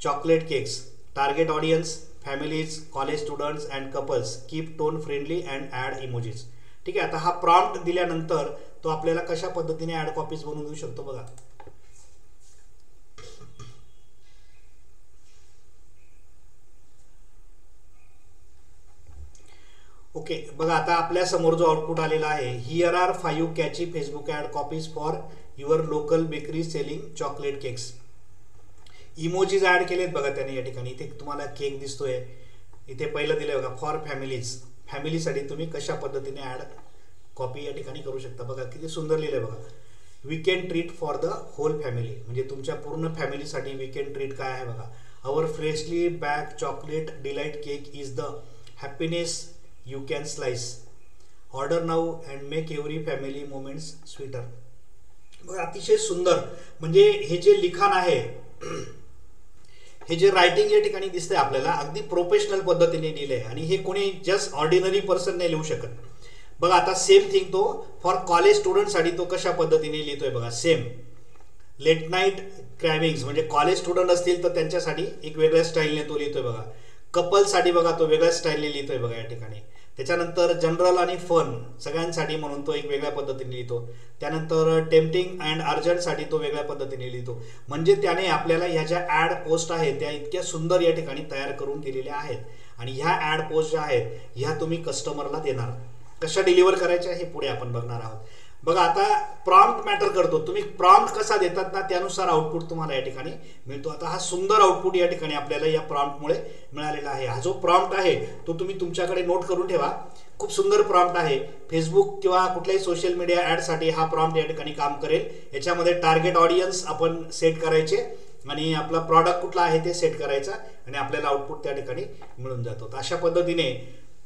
Speaker 1: chocolate cakes, target audience families, college students and couples, keep tone friendly and add emojis. ठीक आहे, आता हा प्रॉम्प्ट दिल्यानंतर तो आपल्याला कशा पद्धतीने ॲड कॉपीज बनवून देऊ शकतो बघा. ओके, बघा आता आपल्या समोर जो आउटपुट आलेला आहे, here are 5 catchy Facebook ad copies for your local bakery selling chocolate cakes. Emojis add केलेत बघा त्याने या ठिकाणी. इथे तुम्हाला केक दिसतोय, इथे पहिलं दिलंय बघा फॉर फॅमिलीज, फॅमिलीसाठी तुम्ही कशा पद्धतीने ॲड कॉपी या ठिकाणी करू शकता. बघा किती सुंदर लिहिलंय बघा. Weekend treat for the whole family, म्हणजे तुमच्या पूर्ण फॅमिलीसाठी वीकेंड ट्रीट काय आहे बघा. Our freshly baked chocolate delight cake is the happiness you can slice, order now and make every family moments sweeter. बघा अतिशय सुंदर, म्हणजे हे जे लिखाण आहे, हे जे रायटिंग या ठिकाणी दिसतंय आपल्याला अगदी प्रोफेशनल पद्धतीने लिहिलंय आणि हे कोणी जस्ट ऑर्डिनरी पर्सन नाही लिहू शकत. बघा आता सेम थिंग तो फॉर कॉलेज स्टुडंटसाठी तो कशा पद्धतीने लिहितोय बघा. सेम लेट नाईट क्रॅविंग्स, म्हणजे कॉलेज स्टुडंट असतील तर त्यांच्यासाठी एक वेगळ्या स्टाईलने तो लिहितोय बघा. कपलसाठी बघा तो वेगळ्या स्टाईलने लिहितोय बघा या ठिकाणी. त्याच्यानंतर जनरल आणि फन सगळ्यांसाठी म्हणून तो एक वेगळ्या पद्धतीने लिहितो. त्यानंतर टेम्पटिंग अँड अर्जंटसाठी तो वेगळ्या पद्धतीने लिहितो. म्हणजे त्याने आपल्याला ह्या ज्या ॲड पोस्ट आहेत त्या इतक्या सुंदर या ठिकाणी तयार करून दिलेल्या आहेत आणि ह्या ॲड पोस्ट ज्या आहेत ह्या तुम्ही कस्टमरला देणार. कशा डिलिव्हर करायच्या हे पुढे आपण बघणार आहोत. बघा आता प्रॉम्प्ट मॅटर करतो, तुम्ही प्रॉम्प्ट कसा देतात ना त्यानुसार आउटपुट तुम्हाला या ठिकाणी मिळतो. आता हा सुंदर आउटपुट या ठिकाणी आपल्याला या प्रॉम्प्टमुळे मिळालेला आहे. हा जो प्रॉम्प्ट आहे तो तुम्ही तुमच्याकडे नोट करून ठेवा. खूप सुंदर प्रॉम्प्ट आहे. फेसबुक किंवा कुठल्याही सोशल मीडिया ॲडसाठी हा प्रॉम्प्ट या ठिकाणी काम करेल. याच्यामध्ये टार्गेट ऑडियन्स आपण सेट करायचे आणि आपला प्रॉडक्ट कुठला आहे ते सेट करायचा आणि आपल्याला आउटपुट त्या ठिकाणी मिळून जातो. अशा पद्धतीने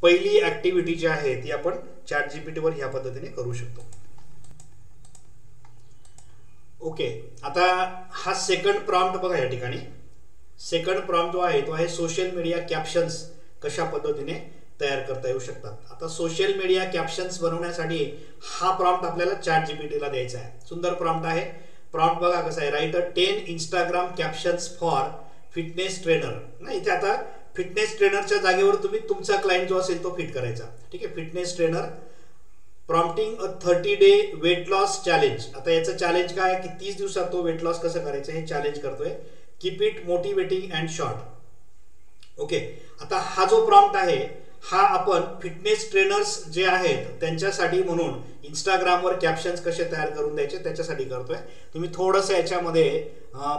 Speaker 1: पहिली ऍक्टिव्हिटी जी आहे ती आपण चॅट जीपीटीवर ह्या पद्धतीने करू शकतो. ओके, आता हा सेकंड प्रॉम्प्ट बघा या ठिकाणी. सेकंड प्रॉम्प्ट जो आहे तो आहे सोशल मीडिया कॅप्शन्स कशा पद्धतीने तयार करता येऊ शकतात. आता सोशल मीडिया कॅप्शन्स बनवण्यासाठी हा प्रॉम्प्ट आपल्याला चॅट जीपीटीला द्यायचा आहे. सुंदर प्रॉम्प्ट आहे. प्रॉम्प्ट बघा कसा आहे. Write 10 Instagram captions for fitness trainer. ना इथे आता फिटनेस ट्रेनरच्या जागेवर तुम्ही तुमचा क्लायंट जो असेल तो फिट करायचा. ठीक आहे, फिटनेस ट्रेनर प्रॉम्प्टिंग अ 30 डे वेट लॉस चॅलेंज. आता याचं चॅलेंज काय की 30 दिवसात तो वेट लॉस कसं करायचं हे चॅलेंज करतोय. Keep it motivating and short. Okay, आता हा जो प्रॉम्प्ट आहे हा आपण फिटनेस ट्रेनर्स जे आहेत त्यांच्यासाठी म्हणून इंस्टाग्रामवर कॅप्शन्स कसे तयार करून द्यायचे त्याच्यासाठी करतोय. तुम्ही थोडंसं याच्यामध्ये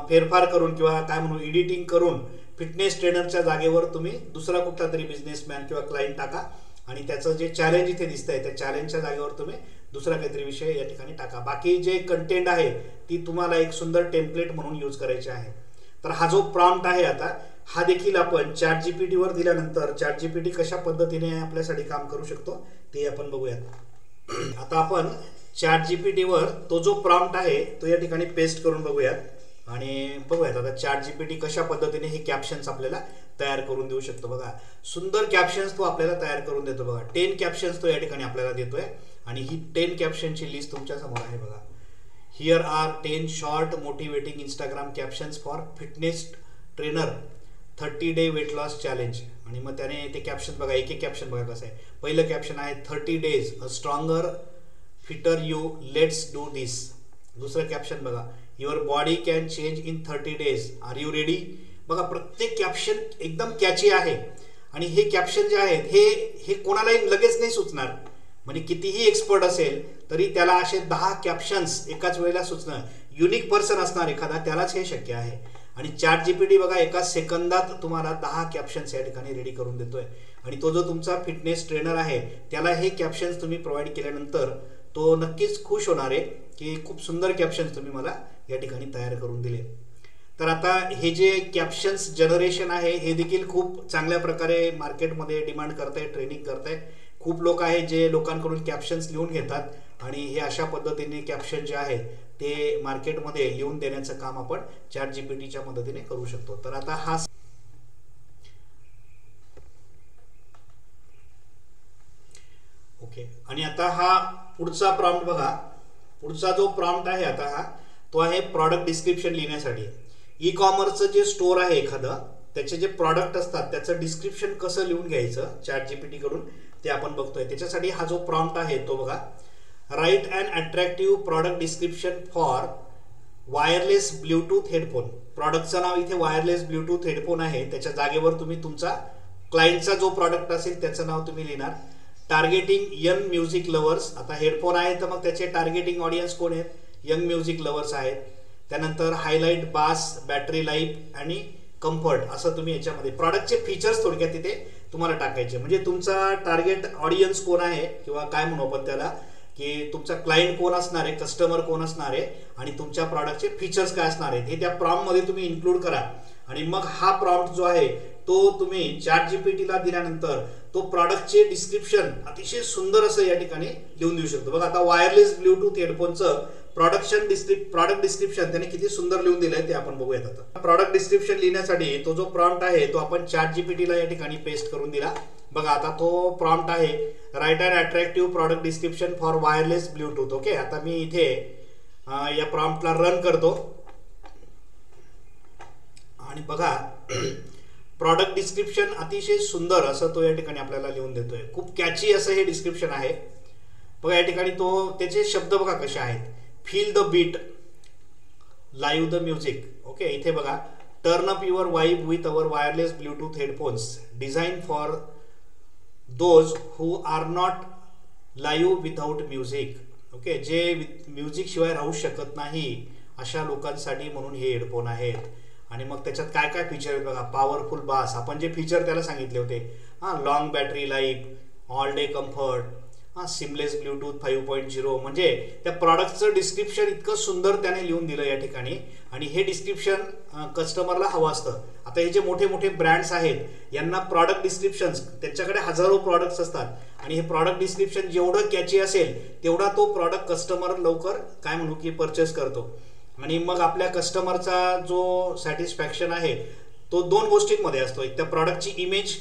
Speaker 1: फेरफार करून किंवा काय म्हणू एडिटिंग करून फिटनेस ट्रेनरच्या जागेवर तुम्ही दुसरा कुठला तरी बिझनेसमॅन किंवा क्लायंट टाका आणि त्याचं जे चॅलेंज इथे दिसतंय त्या चॅलेंजच्या जागेवर तुम्ही दुसरा काहीतरी विषय या ठिकाणी टाका. बाकी जे कंटेंट आहे ती तुम्हाला एक सुंदर टेम्पलेट म्हणून यूज करायचे आहे. तर हा जो प्रॉम्प्ट आहे आता हा देखील आपण चॅट जीपीटीवर दिल्यानंतर चॅट जीपीटी कशा पद्धतीने आपल्यासाठी काम करू शकतो ते आपण बघूयात. आता आपण चॅट जीपीटीवर तो जो प्रॉम्प्ट आहे तो या ठिकाणी पेस्ट करून बघूयात आणि बघूयात आता चॅट जीपीटी कशा पद्धतीने हे कॅप्शन्स आपल्याला तयार करून देऊ शकतो. बघा सुंदर कॅप्शन्स तो आपल्याला तयार करून देतो. बघा 10 कॅप्शन्स तो या ठिकाणी आपल्याला देतोय आणि ही 10 कॅप्शनची लिस्ट तुमच्या समोर आहे. बघा here are 10 short motivating Instagram captions for fitness trainer 30 day weight loss challenge. आणि मग त्याने ते कॅप्शन बघा एक एक कॅप्शन बघा कसं आहे. पहिलं कॅप्शन आहे 30 days a stronger fitter you let's do this. दुसरं कॅप्शन बघा your body can change in 30 days are you ready. बघा प्रत्येक कॅप्शन एकदम कॅची आहे आणि हे कॅप्शन जे आहेत हे कोणालाही लगेच नाही सुचणार. म्हणजे कितीही एक्सपर्ट असेल तरी त्याला असे 10 कॅप्शन्स एकाच वेळेला सुचणं, युनिक पर्सन असणार एखादा त्यालाच हे शक्य आहे. आणि चॅट जीपीटी बघा एका सेकंदात तुम्हाला 10 कॅप्शन्स या ठिकाणी रेडी करून देतोय. आणि तो जो तुमचा फिटनेस ट्रेनर आहे त्याला हे कॅप्शन्स तुम्ही प्रोव्हाइड केल्यानंतर तो नक्कीच खुश होणार आहे की खूप सुंदर कॅप्शन्स तुम्ही मला या ठिकाणी तयार करून दिले. तर आता हे जे कॅप्शन्स जनरेशन आहे हे देखील खूप चांगल्या प्रकारे मार्केटमध्ये डिमांड करताय, ट्रेनिंग करताय. खूप लोक आहेत जे लोकांकडून कॅप्शन्स लिहून घेतात आणि हे अशा पद्धतीने कॅप्शन जे आहे ते मार्केटमध्ये लिहून देण्याचं काम आपण चॅट जीपीटीच्या मदतीने करू शकतो. तर आता हा ओके. आणि आता हा पुढचा प्रॉम्प्ट बघा. पुढचा जो प्रॉम्प्ट आहे आता हा तो आहे प्रॉडक्ट डिस्क्रिप्शन लिहिण्यासाठी. ई कॉमर्सचं जे स्टोअर आहे एखादं त्याचे जे प्रॉडक्ट असतात त्याचं डिस्क्रिप्शन कसं लिहून घ्यायचं चॅट जीपीटी कडून ते आपण बघतोय. त्याच्यासाठी हा जो प्रॉम्प्ट आहे तो बघा. Write and attractive product description for wireless Bluetooth headphone. प्रॉडक्टचं नाव इथे वायरलेस ब्ल्यूटूथ हेडफोन आहे, त्याच्या जागेवर तुम्ही तुमचा क्लायंटचा जो प्रॉडक्ट असेल त्याचं नाव तुम्ही लिहिणार. Targeting young music lovers. आता हेडफोन आहे तर मग त्याचे टार्गेटिंग ऑडियन्स कोण आहेत? यंग म्युझिक लवर्स आहेत. त्यानंतर हायलाइट बास, बॅटरी लाईफ आणि कम्फर्ट असं तुम्ही याच्यामध्ये प्रॉडक्टचे फीचर्स थोडक्यात तिथे तुम्हाला टाकायचे. म्हणजे तुमचा टार्गेट ऑडियन्स कोण आहे किंवा काय म्हणू आपण त्याला की तुमचा क्लायंट कोण असणार आहे, कस्टमर कोण असणार आहे आणि तुमच्या प्रॉडक्टचे फीचर्स काय असणार आहेत हे त्या प्रॉम्प्टमध्ये तुम्ही इन्क्लूड करा. आणि मग हा प्रॉम्प्ट जो आहे तो तुम्ही चॅट जीपीटीला दिल्यानंतर तो प्रॉडक्टचे डिस्क्रिप्शन अतिशय सुंदर असं या ठिकाणी लिहून देऊ शकतो. बघा आता वायरलेस ब्ल्यूटूथ हेडफोनचं प्रॉडक्ट डिस्क्रिप्शन त्याने किती सुंदर लिहून दिलंय ते आपण बघूयात. आता प्रॉडक्ट डिस्क्रिप्शन लिहिण्यासाठी तो जो प्रॉम्प्ट आहे तो आपण चॅट जीपीटीला या ठिकाणी पेस्ट करून दिला. बघा आता तो प्रॉम्प्ट आहे write and attractive product description for wireless Bluetooth. Okay. आता मी इथे या प्रॉम्प्टला रन करतो आणि बघा प्रॉडक्ट डिस्क्रिप्शन अतिशय सुंदर असं तो या ठिकाणी आपल्याला लिहून देतोय. खूप कॅची असं हे डिस्क्रिप्शन आहे. बघा या ठिकाणी तो त्याचे शब्द बघा कसे आहेत. Feel the beat, live the music. Okay. इथे बघा turn up your vibe with our wireless Bluetooth headphones design for those who are not live without music. Okay. जे म्युझिक शिवाय राहू शकत नाही अशा लोकांसाठी म्हणून हे हेडफोन आहेत. आणि मग त्याच्यात काय काय फीचर आहेत बघा. पॉवरफुल बास, आपण जे फीचर त्याला सांगितले होते. Long battery life, all day comfort, seamless Bluetooth 5.0. म्हणजे त्या प्रॉडक्टचं डिस्क्रिप्शन इतकं सुंदर त्याने लिहून दिलं या ठिकाणी. आणि हे डिस्क्रिप्शन कस्टमरला हवं असतं. आता हे जे मोठे मोठे ब्रँड्स आहेत यांना प्रॉडक्ट डिस्क्रिप्शन्स त्यांच्याकडे हजारो प्रॉडक्ट्स असतात आणि हे प्रॉडक्ट डिस्क्रिप्शन जेवढं कॅची असेल तेवढा तो प्रॉडक्ट कस्टमर लवकर काय म्हणू की परचेस करतो. आणि मग आपल्या कस्टमरचा जो सॅटिस्फॅक्शन आहे तो दोन गोष्टींमध्ये असतो. एक त्या प्रॉडक्टची इमेज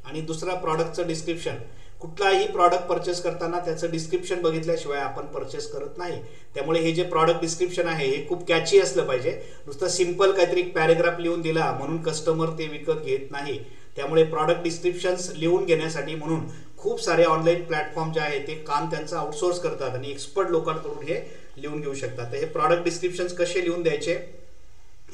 Speaker 1: आणि दुसरा प्रॉडक्टचं डिस्क्रिप्शन. कुठलाही प्रॉडक्ट परचेस करताना त्याचं डिस्क्रिप्शन बघितल्याशिवाय आपण परचेस करत नाही. त्यामुळे हे जे प्रॉडक्ट डिस्क्रिप्शन आहे हे खूप कॅची असलं पाहिजे. नुसतं सिंपल काहीतरी एक पॅरेग्राफ लिहून दिला म्हणून कस्टमर ते विकत घेत नाही. त्यामुळे प्रॉडक्ट डिस्क्रिप्शन्स लिहून घेण्यासाठी म्हणून खूप सारे ऑनलाईन प्लॅटफॉर्म जे आहेत ते काम त्यांचं आउटसोर्स करतात आणि एक्सपर्ट लोकांकडून हे लिहून घेऊ शकतात. तर हे प्रॉडक्ट डिस्क्रिप्शन्स कसे लिहून द्यायचे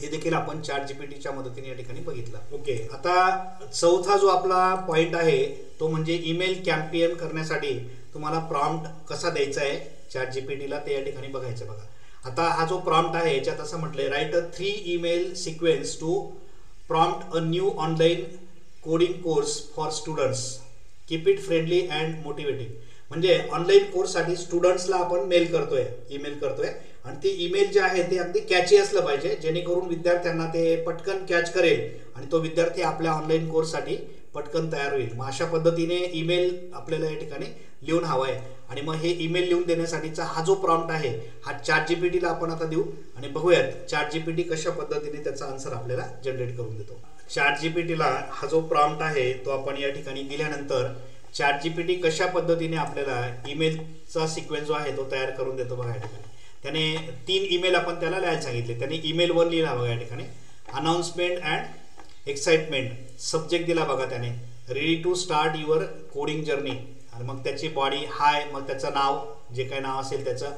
Speaker 1: हे देखील आपण चॅट जीपीटीच्या मदतीने या ठिकाणी बघितलं. ओके. आता चौथा जो आपला पॉइंट आहे तो म्हणजे ईमेल कॅम्पेन करण्यासाठी तुम्हाला प्रॉम्प्ट कसा द्यायचा आहे चॅट जीपीटीला ते या ठिकाणी बघायचं. बघा आता हा जो प्रॉम्प्ट आहे याच्यात असं म्हटलंय write a 3 email sequence to prompt a new online coding course for students, keep it friendly and motivating. म्हणजे ऑनलाईन कोर्ससाठी स्टुडंट्सला आपण ईमेल करतोय आणि ते ईमेल जे आहे ते अगदी कॅची असलं पाहिजे जेणेकरून विद्यार्थ्यांना ते पटकन कॅच करेल आणि तो विद्यार्थी आपल्या ऑनलाईन कोर्ससाठी पटकन तयार होईल. मग अशा पद्धतीने ईमेल आपल्याला या ठिकाणी लिहून हवा आहे. आणि मग हे ईमेल लिहून देण्यासाठीचा हा जो प्रॉम्प्ट आहे हा चॅट जीपीटीला आपण आता देऊ आणि बघूयात चॅट जीपीटी कशा पद्धतीने त्याचा आन्सर आपल्याला जनरेट करून देतो. चॅट जीपीटीला हा जो प्रॉम्प्ट आहे तो आपण या ठिकाणी दिल्यानंतर चॅट जीपीटी कशा पद्धतीने आपल्याला ईमेलचा सिक्वेन्स जो आहे तो तयार करून देतो. बघा या ठिकाणी त्याने 3 ईमेल आपण त्याला लिहायला सांगितले. त्याने ईमेल 1 लिहिला बघा या ठिकाणी अनाउन्समेंट अँड एक्साइटमेंट. सब्जेक्ट दिला बघा त्याने ready to start your coding journey. आणि मग त्याची बॉडी हाय, मग त्याचं नाव जे काही नाव असेल त्याचं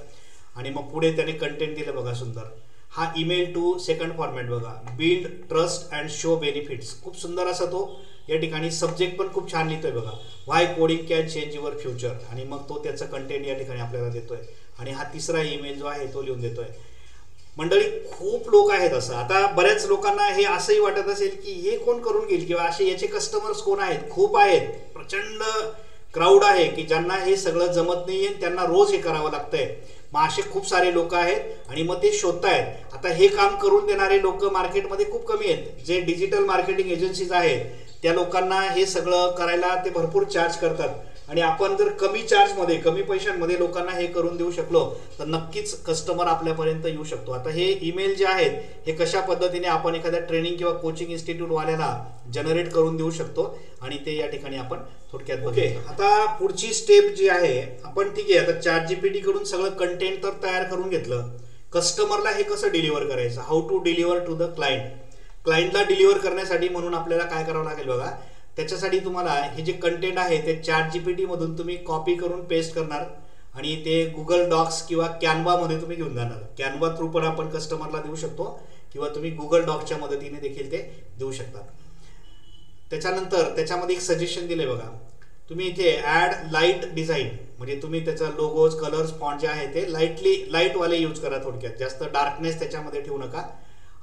Speaker 1: आणि मग पुढे त्याने कंटेंट दिलं बघा सुंदर. हा ईमेल टू सेकंड फॉर्मॅट बघा, build trust and show benefits. खूप सुंदर असा तो या ठिकाणी सब्जेक्ट पण खूप छान लिहितोय बघा, why coding can change your future. आणि मग तो त्याचं कंटेंट या ठिकाणी आपल्याला देतोय. आणि हा तिसरा ईमेल जो आहे तो लिहून देतोय. मंडळी खूप लोक आहेत असं. आता बऱ्याच लोकांना हे असंही वाटत असेल की हे कोण करून घेईल किंवा असे याचे कस्टमर्स कोण आहेत. खूप आहेत, प्रचंड क्राऊड आहे की ज्यांना हे सगळं जमत नाहीये, त्यांना रोज हे करावं लागतंय. मग असे खूप सारे लोक आहेत आणि मग ते शोधतायत. आता हे काम करून देणारे लोक मार्केटमध्ये खूप कमी आहेत. जे डिजिटल मार्केटिंग एजन्सीज आहेत त्या लोकांना हे सगळं करायला ते भरपूर चार्ज करतात. आणि आपण जर कमी चार्जमध्ये, कमी पैशांमध्ये लोकांना हे करून देऊ शकलो तर नक्कीच कस्टमर आपल्यापर्यंत येऊ शकतो. आता हे ईमेल जे आहेत हे कशा पद्धतीने आपण एखाद्या ट्रेनिंग किंवा कोचिंग इन्स्टिट्यूट वाल्याला जनरेट करून देऊ शकतो आणि ते या ठिकाणी आपण थोडक्यात बघू. आता पुढची स्टेप जी आहे, आपण ठीक आहे आता ChatGPT कडून सगळं कंटेंट तर तयार करून घेतलं. कस्टमरला हे कसं डिलिव्हर करायचं, how to deliver to the client. क्लायंटला डिलिव्हर करण्यासाठी म्हणून आपल्याला काय करावं लागेल बघा. त्याच्यासाठी तुम्हाला हे जे कंटेंट आहे ते ChatGPT मधून तुम्ही कॉपी करून पेस्ट करणार आणि ते गुगल डॉक्स किंवा कॅनव्हामध्ये तुम्ही घेऊन जाणार. कॅनव्हा थ्रू पण आपण कस्टमरला देऊ शकतो किंवा तुम्ही गुगल डॉक्सच्या मदतीने देखील ते देऊ शकता. त्याच्यानंतर त्याच्यामध्ये एक सजेशन दिले बघा, तुम्ही इथे ॲड लाईट डिझाईन, म्हणजे तुम्ही त्याचा लोगोज, कलर्स, फॉन्ट जे आहे ते लाईटवाले यूज करा. थोडक्यात जास्त डार्कनेस त्याच्यामध्ये ठेवू नका.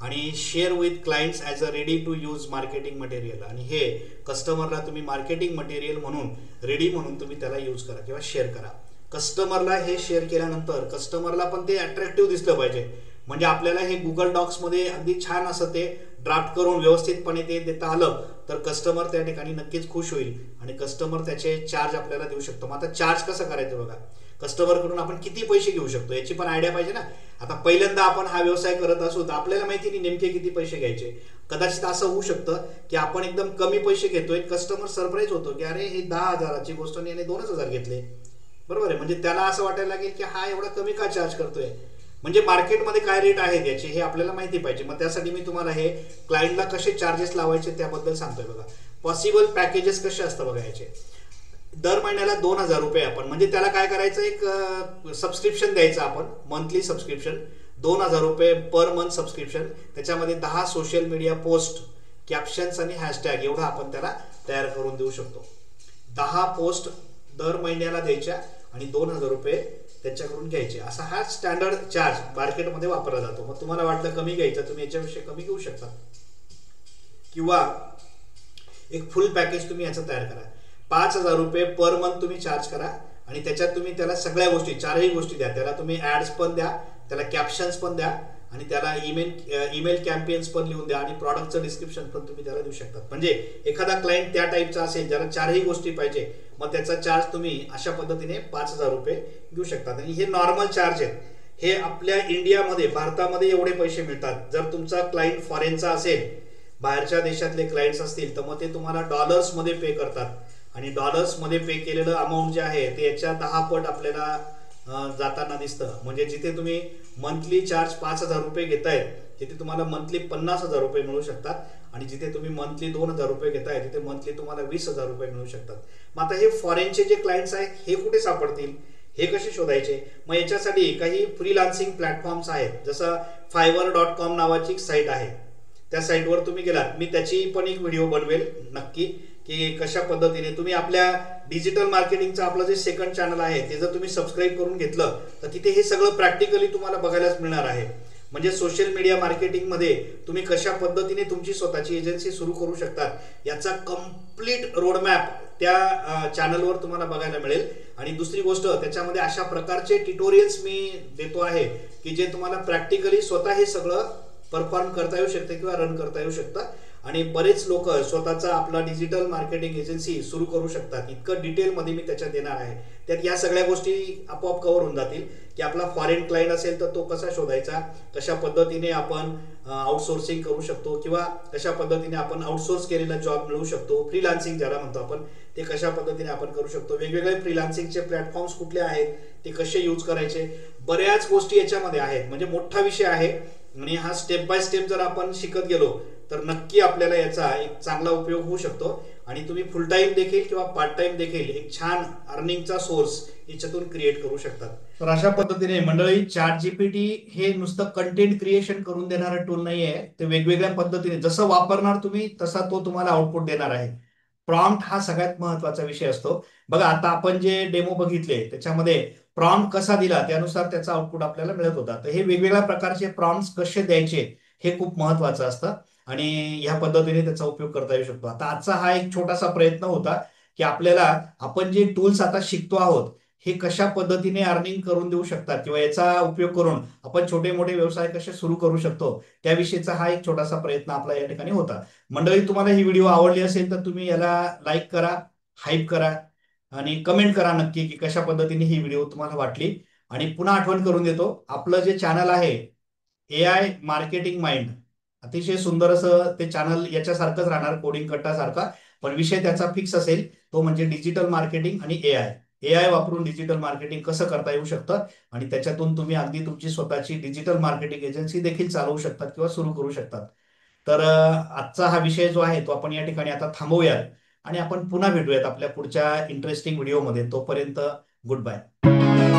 Speaker 1: आणि share with clients as a ready to use marketing material. आणि हे कस्टमरला तुम्ही मार्केटिंग मटेरियल म्हणून रेडी म्हणून तुम्ही त्याला यूज करा किंवा शेअर करा. कस्टमरला हे शेअर केल्यानंतर कस्टमरला पण ते अट्रॅक्टिव्ह दिसलं पाहिजे. म्हणजे आपल्याला हे गुगल डॉक्समध्ये अगदी छान असं ते ड्राफ्ट करून व्यवस्थितपणे ते देता आलं तर कस्टमर त्या ठिकाणी नक्कीच खुश होईल आणि कस्टमर त्याचे चार्ज आपल्याला देऊ शकतो. मग आता चार्ज कसं करायचं बघा, कस्टमरकडून आपण किती पैसे घेऊ शकतो याची पण आयडिया पाहिजे ना. आता पहिल्यांदा आपण हा व्यवसाय करत असू तर आपल्याला माहिती नाही नेमके किती पैसे घ्यायचे. कदाचित असं होऊ शकतं की आपण एकदम कमी पैसे घेतोय, कस्टमर सरप्राईज होतो की अरे हे 10,000ची गोष्ट आणि याने 2,000 घेतले. बरोबर आहे, म्हणजे त्याला असं वाटायला लागेल की हा एवढा कमी का चार्ज करतोय. म्हणजे मार्केटमध्ये काय रेट आहेत याचे हे आपल्याला माहिती पाहिजे. मग त्यासाठी मी तुम्हाला हे क्लायंटला कसे चार्जेस लावायचे त्याबद्दल सांगतोय बघा. पॉसिबल पॅकेजेस कसे असतं बघा याचे. दर महिन्याला 2,000 रुपये आपण, म्हणजे त्याला काय करायचं, एक सबस्क्रिप्शन द्यायचं आपण, मंथली सबस्क्रिप्शन 2,000 रुपये पर मंथ सबस्क्रिप्शन. त्याच्यामध्ये 10 सोशल मीडिया पोस्ट, कॅप्शन्स आणि हॅशटॅग एवढा आपण त्याला तयार करून देऊ शकतो. 10 पोस्ट दर महिन्याला द्यायच्या आणि 2,000 रुपये त्यांच्याकडून घ्यायचे. असा हा स्टँडर्ड चार्ज मार्केटमध्ये वापरला जातो. मग तुम्हाला वाटलं कमी घ्यायचं, तुम्ही याच्यापेक्षा कमी घेऊ शकता किंवा एक फुल पॅकेज तुम्ही याचं तयार करा. 5,000 रुपये पर मंथ तुम्ही चार्ज करा आणि त्याच्यात तुम्ही त्याला सगळ्या गोष्टी, 4ही गोष्टी द्या. त्याला तुम्ही ॲड्स पण द्या, त्याला कॅप्शन्स पण द्या आणि त्याला ईमेल कॅम्पेन्स पण लिहून द्या आणि प्रॉडक्टचं डिस्क्रिप्शन पण तुम्ही त्याला देऊ शकता. म्हणजे एखादा क्लायंट त्या टाईपचा असेल ज्याला 4ही गोष्टी पाहिजे, मग त्याचा चार्ज तुम्ही अशा पद्धतीने 5,000 रुपये घेऊ शकता. आणि हे नॉर्मल चार्ज आहेत. हे आपल्या इंडियामध्ये, भारतामध्ये एवढे पैसे मिळतात. जर तुमचा क्लायंट फॉरेनचा असेल, बाहेरच्या देशातले क्लायंट्स असतील तर मग ते तुम्हाला डॉलर्समध्ये पे करतात आणि डॉलर्समध्ये पे केलेलं अमाऊंट जे आहे ते याच्या 10 पट आपल्याला जाताना दिसतं. म्हणजे जिथे तुम्ही मंथली चार्ज 5,000 रुपये घेताय तिथे तुम्हाला मंथली 50,000 रुपये मिळू शकतात आणि जिथे तुम्ही मंथली 2,000 रुपये घेताय तिथे मंथली तुम्हाला 20,000 रुपये मिळू शकतात. मग आता हे फॉरेनचे जे क्लायंट्स आहेत हे कुठे सापडतील, हे कसे शोधायचे? मग याच्यासाठी काही फ्रीलान्सिंग प्लॅटफॉर्म्स आहेत. जसं fiverr.com नावाची एक साईट आहे. त्या साईटवर तुम्ही गेलात, मी त्याची पण एक व्हिडिओ बनवेल नक्की की कशा पद्धतीने तुम्ही आपल्या डिजिटल मार्केटिंगचं आपलं जे सेकंड चॅनल आहे ते जर तुम्ही सबस्क्राईब करून घेतलं तर तिथे हे सगळं प्रॅक्टिकली तुम्हाला बघायलाच मिळणार आहे. म्हणजे सोशल मीडिया मार्केटिंगमध्ये तुम्ही कशा पद्धतीने तुमची स्वतःची एजन्सी सुरू करू शकतात याचा कम्प्लीट रोडमॅप त्या चॅनलवर तुम्हाला बघायला मिळेल. आणि दुसरी गोष्ट, त्याच्यामध्ये अशा प्रकारचे ट्युटोरियल्स मी देतो आहे की जे तुम्हाला प्रॅक्टिकली स्वतः हे सगळं परफॉर्म करता येऊ शकते किंवा रन करता येऊ शकतं. आणि बरेच लोक स्वतःचा आपला डिजिटल मार्केटिंग एजन्सी सुरू करू शकतात. इतकं डिटेलमध्ये मी त्याच्यात देणार आहे. त्यात या सगळ्या गोष्टी आपोआप कव्हर होऊन जातील की आपला फॉरेन क्लायंट असेल तर तो कसा शोधायचा, कशा पद्धतीने आपण आउटसोर्सिंग करू शकतो किंवा कशा पद्धतीने आपण आउटसोर्स केलेला जॉब मिळवू शकतो, फ्रीलान्सिंग ज्याला म्हणतो आपण, ते कशा पद्धतीने आपण करू शकतो, वेगवेगळे फ्रीलान्सिंगचे प्लॅटफॉर्म्स कुठले आहेत, ते कसे यूज करायचे, बऱ्याच गोष्टी याच्यामध्ये आहेत. म्हणजे मोठा विषय आहे आणि हा स्टेप बाय स्टेप जर आपण शिकत गेलो तर नक्की आपल्याला याचा एक चांगला उपयोग होऊ शकतो आणि तुम्ही फुल टाइम देखील किंवा पार्ट टाइम देखील एक छान अर्निंगचा सोर्स याच्यातून क्रिएट करू शकतात. तर अशा पद्धतीने मंडळी चॅट जीपीटी हे नुसतं कंटेंट क्रिएशन करून देणारं टूल नाहीये. ते वेगवेगळ्या पद्धतीने जसं वापरणार तुम्ही तसा तो तुम्हाला आउटपुट देणार आहे. प्रॉम्प्ट हा सगळ्यात महत्वाचा विषय असतो. बघा आता आपण जे डेमो बघितले त्याच्यामध्ये प्रॉम्प्ट कसा दिला त्यानुसार त्याचा आउटपुट आपल्याला मिळत होता. तर हे वेगवेगळ्या प्रकारचे प्रॉम्प्ट्स कसे द्यायचे हे खूप महत्वाचं असतं आणि ह्या पद्धतीने त्याचा उपयोग करता येऊ शकतो. आता आजचा हा एक छोटासा प्रयत्न होता की आपल्याला आपण जे टूल्स आता शिकतो आहोत हे कशा पद्धतीने अर्निंग करून देऊ शकतात किंवा याचा उपयोग करून आपण छोटे मोठे व्यवसाय कसे सुरू करू शकतो त्याविषयीचा हा एक छोटासा प्रयत्न आपला या ठिकाणी होता. मंडळी तुम्हाला ही व्हिडिओ आवडली असेल तर तुम्ही याला लाईक करा, हाईप करा आणि कमेंट करा नक्की की कशा पद्धतीने ही व्हिडिओ तुम्हाला वाटली. आणि पुन्हा आठवण करून देतो आपलं जे चॅनल आहे AI मार्केटिंग माइंड, अतिशय सुंदर असं ते चॅनल याच्यासारखंच राहणार कोडिंग कट्टा सारखा. पण विषय त्याचा फिक्स असेल तो म्हणजे डिजिटल मार्केटिंग आणि एआय. एआय वापरून डिजिटल मार्केटिंग कसं करता येऊ शकतं आणि त्याच्यातून तुम्ही अगदी तुमची स्वतःची डिजिटल मार्केटिंग एजन्सी देखील चालवू शकतात किंवा सुरू करू शकतात. तर आजचा हा विषय जो आहे तो आपण या ठिकाणी आता थांबवूयात आणि आपण पुन्हा भेटूयात आपल्या पुढच्या इंटरेस्टिंग व्हिडिओमध्ये. तोपर्यंत गुड बाय.